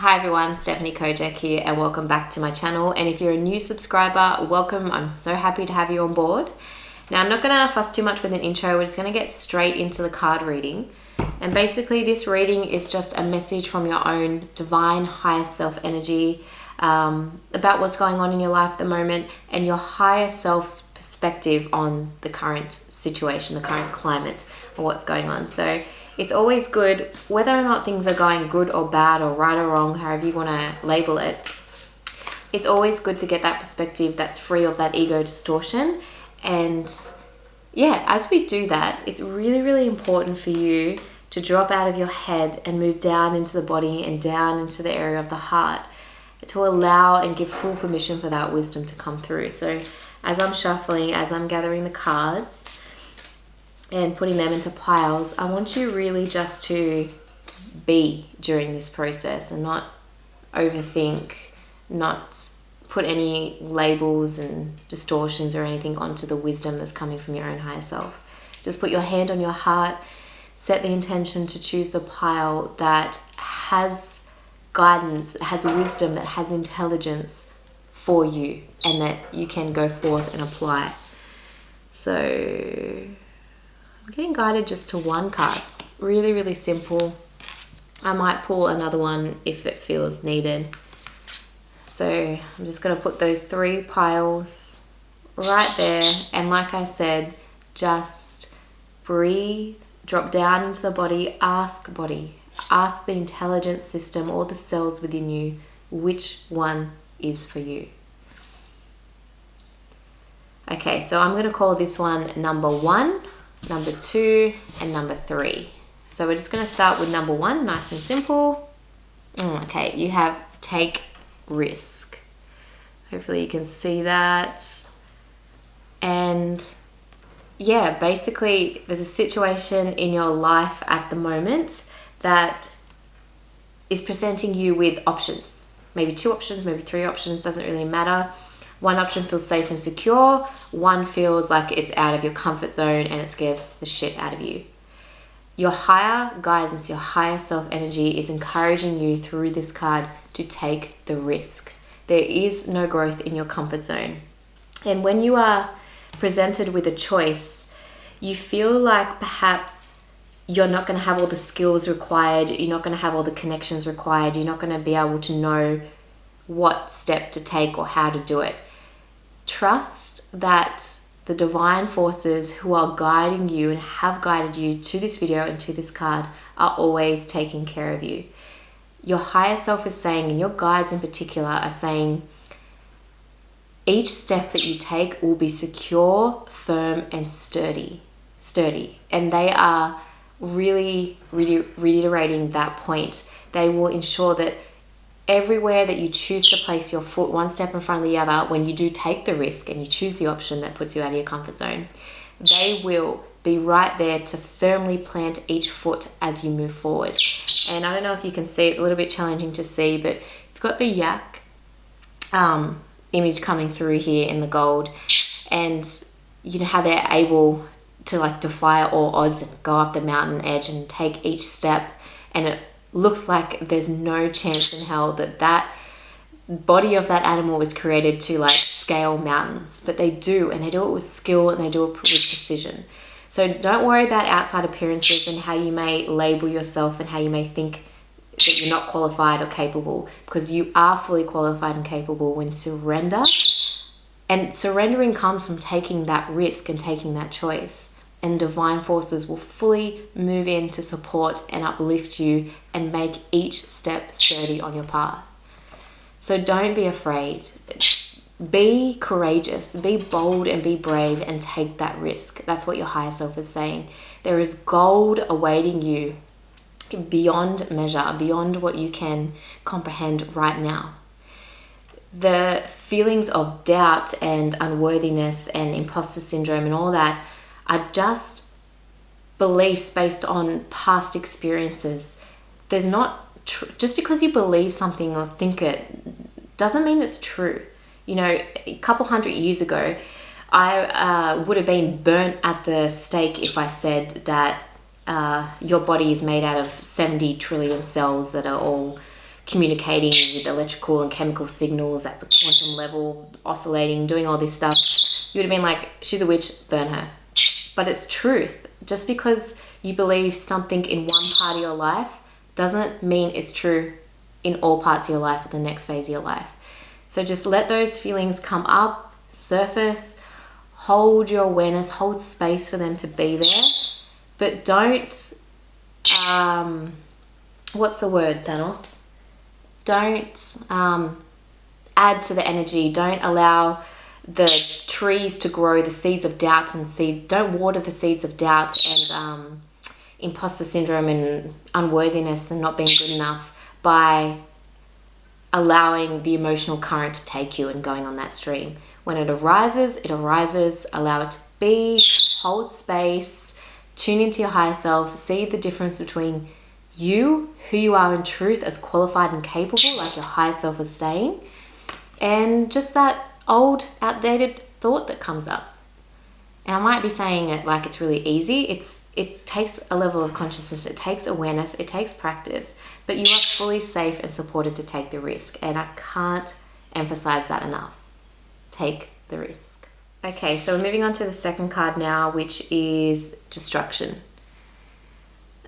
Hi everyone, Stephanie Kojak here and welcome back to my channel. And if you're a new subscriber, welcome. I'm so happy to have you on board. Now I'm not going to fuss too much with an intro. We're just going to get straight into the card reading. And basically this reading is just a message from your own divine higher self energy about what's going on in your life at the moment and your higher self's perspective on the current situation, the current climate, or what's going on. So it's always good, whether or not things are going good or bad or right or wrong, however you want to label it, it's always good to get that perspective that's free of that ego distortion. And yeah, as we do that, it's really, really important for you to drop out of your head and move down into the body and down into the area of the heart to allow and give full permission for that wisdom to come through. So as I'm shuffling, as I'm gathering the cards and putting them into piles, I want you really just to be during this process and not overthink, not put any labels and distortions or anything onto the wisdom that's coming from your own higher self. Just put your hand on your heart, set the intention to choose the pile that has guidance, that has wisdom, that has intelligence for you and that you can go forth and apply. So I'm getting guided just to one card. Really, really simple. I might pull another one if it feels needed. So I'm just going to put those 3 piles right there. And like I said, just breathe, drop down into the body, ask the intelligence system or the cells within you, which one is for you. Okay, so I'm going to call this one number 1, number 2, and number 3. So we're just going to start with number 1, nice and simple. Okay, you have take risk. Hopefully you can see that. And yeah, basically there's a situation in your life at the moment that is presenting you with options. Maybe 2 options, maybe 3 options, doesn't really matter. One option feels safe and secure. One feels like it's out of your comfort zone and it scares the shit out of you. Your higher guidance, your higher self energy is encouraging you through this card to take the risk. There is no growth in your comfort zone. And when you are presented with a choice, you feel like perhaps you're not going to have all the skills required. You're not going to have all the connections required. You're not going to be able to know what step to take or how to do it. Trust that the divine forces who are guiding you and have guided you to this video and to this card are always taking care of you. Your higher self is saying, and your guides in particular are saying, each step that you take will be secure, firm, and sturdy. And they are really reiterating that point. They will ensure that everywhere that you choose to place your foot one step in front of the other, when you do take the risk and you choose the option that puts you out of your comfort zone, they will be right there to firmly plant each foot as you move forward. And I don't know if you can see, it's a little bit challenging to see, but you've got the yak image coming through here in the gold, and you know how they're able to like defy all odds and go up the mountain edge and take each step, and it looks like there's no chance in hell that that body of that animal is created to like scale mountains, but they do, and they do it with skill and they do it with precision. So don't worry about outside appearances and how you may label yourself and how you may think that you're not qualified or capable, because you are fully qualified and capable when surrender. And surrendering comes from taking that risk and taking that choice. And divine forces will fully move in to support and uplift you and make each step sturdy on your path. So don't be afraid. Be courageous, be bold and be brave and take that risk. That's what your higher self is saying. There is gold awaiting you beyond measure, beyond what you can comprehend right now. The feelings of doubt and unworthiness and imposter syndrome and all that are just beliefs based on past experiences. There's not just because you believe something or think it doesn't mean it's true. You know, a couple hundred years ago, I would have been burnt at the stake if I said that your body is made out of 70 trillion cells that are all communicating with electrical and chemical signals at the quantum level, oscillating, doing all this stuff, you would have been like, she's a witch, burn her. But it's truth. Just because you believe something in one part of your life doesn't mean it's true in all parts of your life or the next phase of your life. So just let those feelings come up, surface, hold your awareness, hold space for them to be there. But don't, what's the word, Thanos? Don't add to the energy. Don't allow the trees to grow the seeds of doubt and don't water the seeds of doubt and imposter syndrome and unworthiness and not being good enough by allowing the emotional current to take you and going on that stream. When it arises, allow it to be, hold space, tune into your higher self, see the difference between you, who you are in truth as qualified and capable, like your higher self is saying, and just that old, outdated thought that comes up. And I might be saying it like it's really easy. It takes a level of consciousness, it takes awareness, it takes practice, but you are fully safe and supported to take the risk. And I can't emphasize that enough. Take the risk. Okay, so we're moving on to the second card now, which is destruction.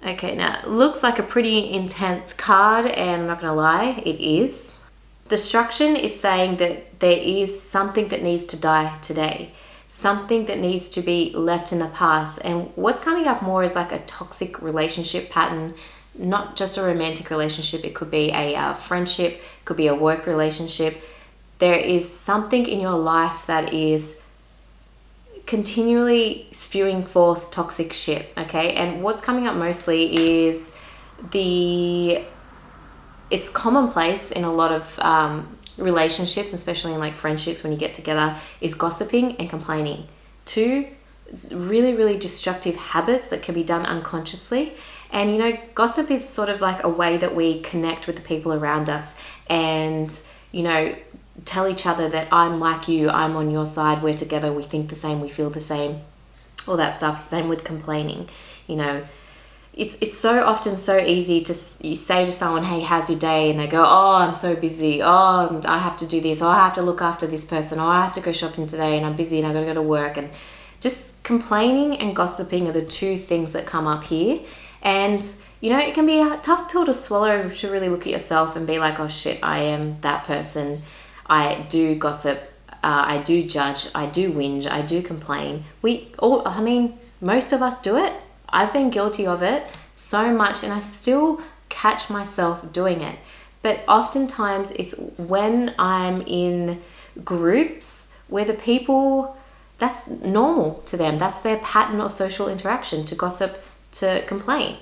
Okay, now it looks like a pretty intense card, and I'm not gonna lie, it is. Destruction is saying that there is something that needs to die today, something that needs to be left in the past. And what's coming up more is like a toxic relationship pattern, not just a romantic relationship. It could be a friendship, it could be a work relationship. There is something in your life that is continually spewing forth toxic shit, okay? And what's coming up mostly is it's commonplace in a lot of relationships, especially in like friendships when you get together, is gossiping and complaining. Two really, really destructive habits that can be done unconsciously. And you know, gossip is sort of like a way that we connect with the people around us and, you know, tell each other that I'm like you, I'm on your side, we're together, we think the same, we feel the same, all that stuff. Same with complaining. You know, it's so often so easy to you say to someone, hey, how's your day? And they go, oh, I'm so busy. Oh, I have to do this. Oh, I have to look after this person. Oh, I have to go shopping today and I'm busy and I got to go to work. And just complaining and gossiping are the two things that come up here. And, you know, it can be a tough pill to swallow to really look at yourself and be like, oh shit, I am that person. I do gossip. I do judge. I do whinge. I do complain. Most of us do it. I've been guilty of it so much and I still catch myself doing it. But oftentimes it's when I'm in groups where the people, that's normal to them. That's their pattern of social interaction, to gossip, to complain.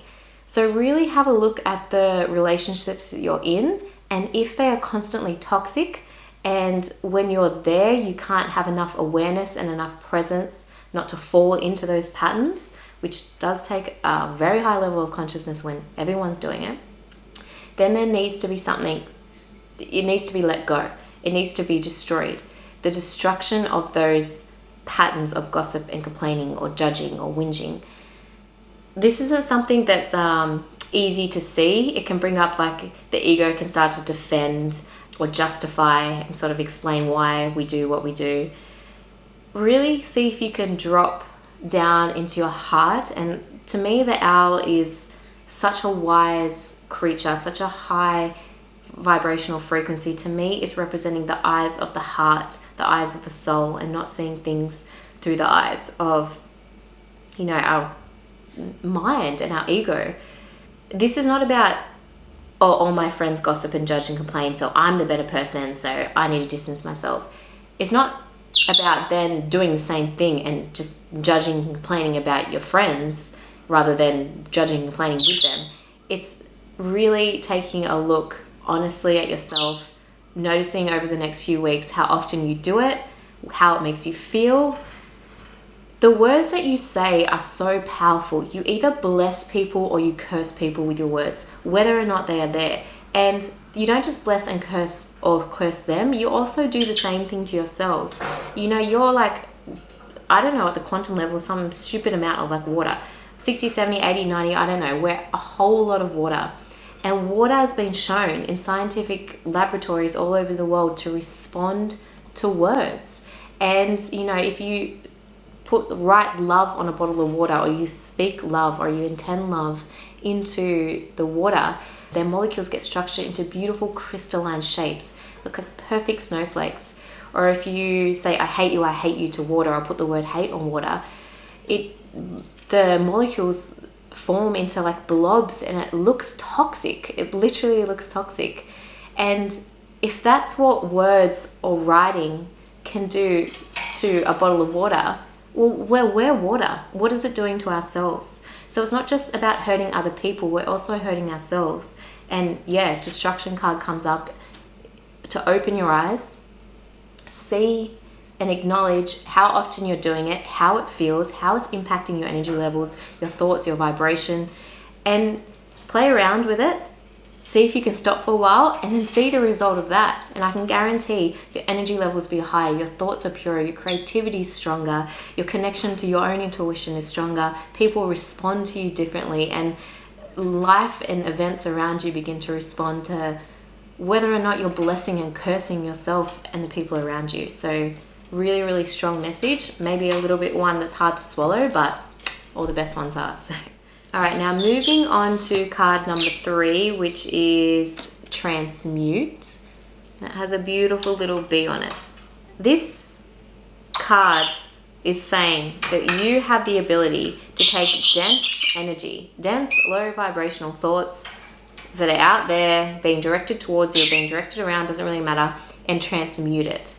So really have a look at the relationships that you're in, and if they are constantly toxic and when you're there you can't have enough awareness and enough presence not to fall into those patterns, which does take a very high level of consciousness when everyone's doing it, then there needs to be something, it needs to be let go. It needs to be destroyed. The destruction of those patterns of gossip and complaining or judging or whinging. This isn't something that's easy to see. It can bring up, like, the ego can start to defend or justify and sort of explain why we do what we do. Really see if you can drop down into your heart. And to me, the owl is such a wise creature, such a high vibrational frequency. To me, it's representing the eyes of the heart, the eyes of the soul, and not seeing things through the eyes of, you know, our mind and our ego. This is not about, oh, all my friends gossip and judge and complain, so I'm the better person, so I need to distance myself. It's not about then doing the same thing and just judging and complaining about your friends rather than judging and complaining with them. It's really taking a look honestly at yourself, noticing over the next few weeks how often you do it, how it makes you feel. The words that you say are so powerful. You either bless people or you curse people with your words, whether or not they are there. And you don't just bless and curse or curse them, you also do the same thing to yourselves. You know, you're like, I don't know, at the quantum level, some stupid amount of like water, 60, 70, 80, 90, I don't know, we're a whole lot of water. And water has been shown in scientific laboratories all over the world to respond to words. And, if you write love on a bottle of water, or you speak love, or you intend love into the water, their molecules get structured into beautiful crystalline shapes, look like perfect snowflakes. Or if you say, I hate you to water, or put the word hate on water, the molecules form into like blobs, and it looks toxic. It literally looks toxic. And if that's what words or writing can do to a bottle of water, well, we're water. What is it doing to ourselves? So it's not just about hurting other people, we're also hurting ourselves. And yeah, destruction card comes up to open your eyes, see and acknowledge how often you're doing it, how it feels, how it's impacting your energy levels, your thoughts, your vibration, and play around with it. See if you can stop for a while, and then see the result of that. And I can guarantee your energy levels will be higher, your thoughts are purer, your creativity is stronger, your connection to your own intuition is stronger, people respond to you differently, and life and events around you begin to respond to whether or not you're blessing and cursing yourself and the people around you. So really, really strong message. Maybe a little bit one that's hard to swallow, but all the best ones are. So, all right, now moving on to card number 3, which is transmute. And it has a beautiful little bee on it. This card is saying that you have the ability to take dense energy, dense, low vibrational thoughts that are out there being directed towards you or being directed around, doesn't really matter, and transmute it.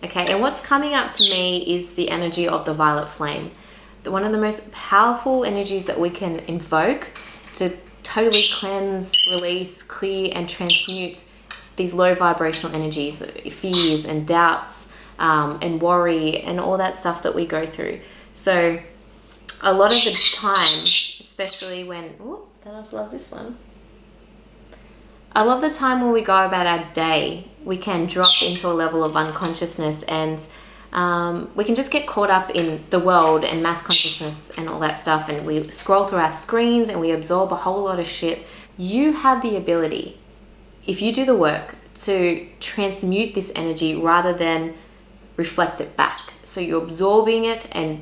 Okay, and what's coming up to me is the energy of the violet flame. One of the most powerful energies that we can invoke to totally cleanse, release, clear, and transmute these low vibrational energies, fears and doubts, and worry and all that stuff that we go through. So a lot of the time, especially when, I just love this one. A lot of the time when we go about our day, we can drop into a level of unconsciousness, and we can just get caught up in the world and mass consciousness and all that stuff, and we scroll through our screens and we absorb a whole lot of shit. You have the ability, if you do the work, to transmute this energy rather than reflect it back. So you're absorbing it and,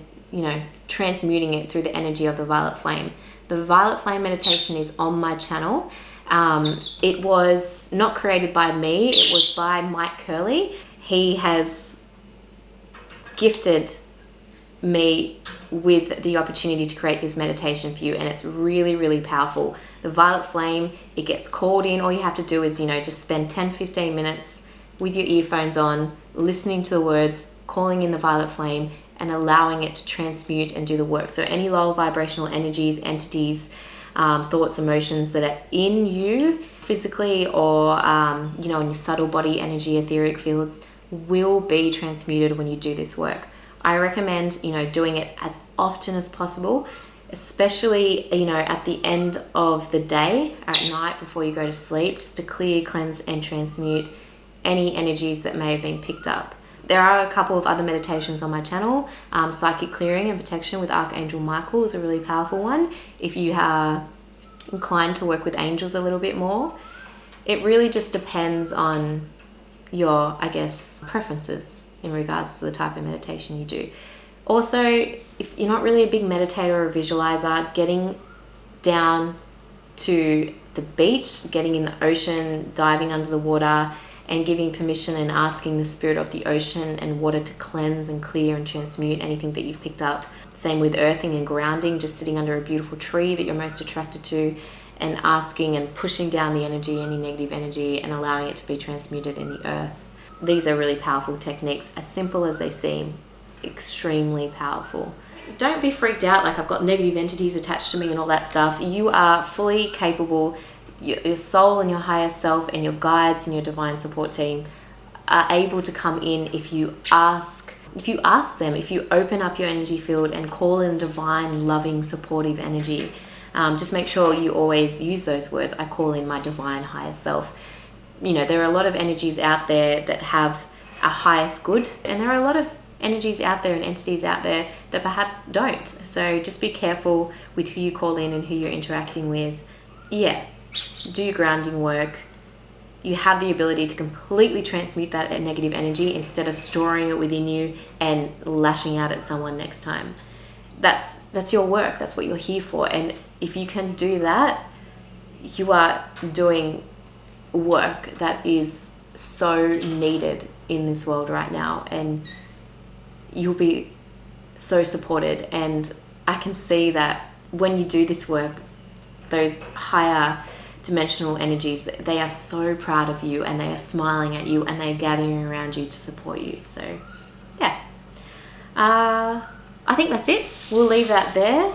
transmuting it through the energy of the violet flame. The violet flame meditation is on my channel. It was not created by me, it was by Mike Curley. He has gifted me with the opportunity to create this meditation for you, and it's really, really powerful. The violet flame, it gets called in. All you have to do is, just spend 10-15 minutes with your earphones on, listening to the words, calling in the violet flame, and allowing it to transmute and do the work. So any low vibrational energies, entities, thoughts, emotions that are in you physically or, in your subtle body energy, etheric fields, will be transmuted when you do this work. I recommend, doing it as often as possible, especially, at the end of the day, at night before you go to sleep, just to clear, cleanse, and transmute any energies that may have been picked up. There are a couple of other meditations on my channel. Psychic clearing and protection with Archangel Michael is a really powerful one. If you are inclined to work with angels a little bit more, it really just depends on your, preferences in regards to the type of meditation you do. Also, if you're not really a big meditator or a visualizer, getting down to the beach, getting in the ocean, diving under the water, and giving permission and asking the spirit of the ocean and water to cleanse and clear and transmute anything that you've picked up. Same with earthing and grounding, just sitting under a beautiful tree that you're most attracted to and asking and pushing down the energy, any negative energy, and allowing it to be transmuted in the earth. These are really powerful techniques, as simple as they seem, extremely powerful. Don't be freaked out like I've got negative entities attached to me and all that stuff. You are fully capable. Your soul and your higher self and your guides and your divine support team are able to come in if you ask them, if you open up your energy field and call in divine, loving, supportive energy. Just make sure you always use those words. I call in my divine higher self. There are a lot of energies out there that have a highest good, and there are a lot of energies out there and entities out there that perhaps don't. So just be careful with who you call in and who you're interacting with. Yeah, do your grounding work, you have the ability to completely transmute that negative energy instead of storing it within you and lashing out at someone next time. That's your work. That's what you're here for. And if you can do that, you are doing work that is so needed in this world right now, and you'll be so supported. And I can see that when you do this work, those higher dimensional energies, they are so proud of you, and they are smiling at you, and they're gathering around you to support you. So yeah, I think that's it. We'll leave that there.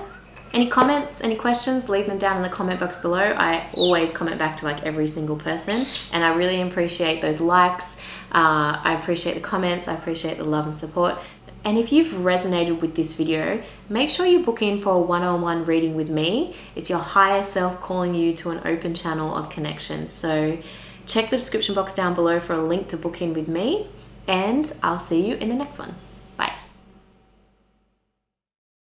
Any comments, any questions, leave them down in the comment box below. I always comment back to like every single person, and I really appreciate those likes. I appreciate the comments. I appreciate the love and support. And if you've resonated with this video, make sure you book in for a one-on-one reading with me. It's your higher self calling you to an open channel of connection. So check the description box down below for a link to book in with me, and I'll see you in the next one.